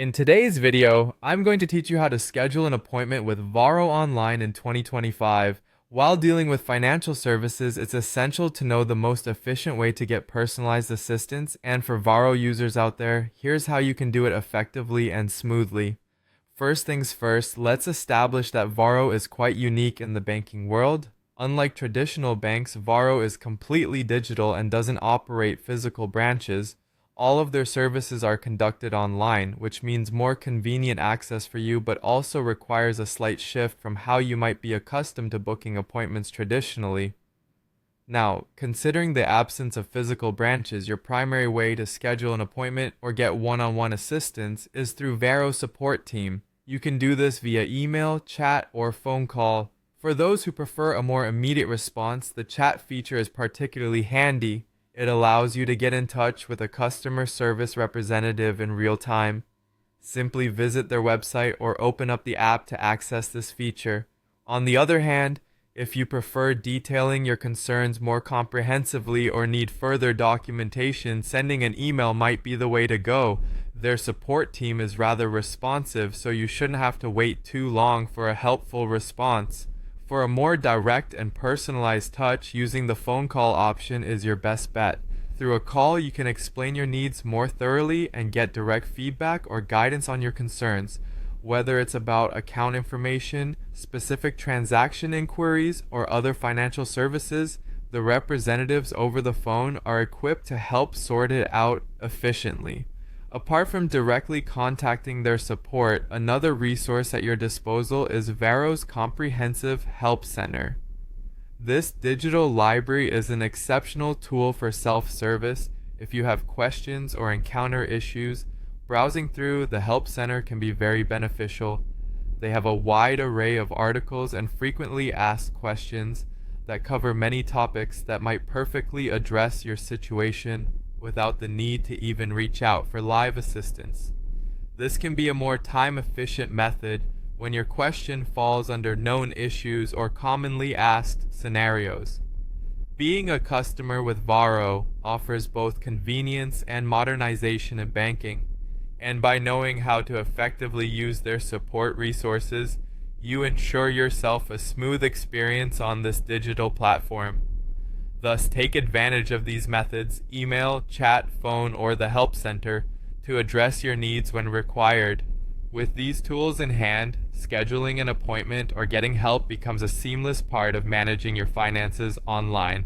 In today's video, I'm going to teach you how to schedule an appointment with Varo online in 2025. While dealing with financial services, it's essential to know the most efficient way to get personalized assistance, and for Varo users out there, here's how you can do it effectively and smoothly. First things first, let's establish that Varo is quite unique in the banking world. Unlike traditional banks, Varo is completely digital and doesn't operate physical branches. All of their services are conducted online, which means more convenient access for you, but also requires a slight shift from how you might be accustomed to booking appointments traditionally. Now, considering the absence of physical branches, your primary way to schedule an appointment or get one-on-one assistance is through Varo support team. You can do this via email, chat, or phone call. For those who prefer a more immediate response, the chat feature is particularly handy. It allows you to get in touch with a customer service representative in real time. Simply visit their website or open up the app to access this feature. On the other hand, if you prefer detailing your concerns more comprehensively or need further documentation, sending an email might be the way to go. Their support team is rather responsive, so you shouldn't have to wait too long for a helpful response. For a more direct and personalized touch, using the phone call option is your best bet. Through a call, you can explain your needs more thoroughly and get direct feedback or guidance on your concerns. Whether it's about account information, specific transaction inquiries, or other financial services, the representatives over the phone are equipped to help sort it out efficiently. Apart from directly contacting their support, another resource at your disposal is Varo's Comprehensive Help Center. This digital library is an exceptional tool for self-service. If you have questions or encounter issues, browsing through the Help Center can be very beneficial. They have a wide array of articles and frequently asked questions that cover many topics that might perfectly address your situation without the need to even reach out for live assistance. This can be a more time-efficient method when your question falls under known issues or commonly asked scenarios. Being a customer with Varo offers both convenience and modernization in banking, and by knowing how to effectively use their support resources, you ensure yourself a smooth experience on this digital platform. Thus, take advantage of these methods, email, chat, phone, or the help center, to address your needs when required. With these tools in hand, scheduling an appointment or getting help becomes a seamless part of managing your finances online.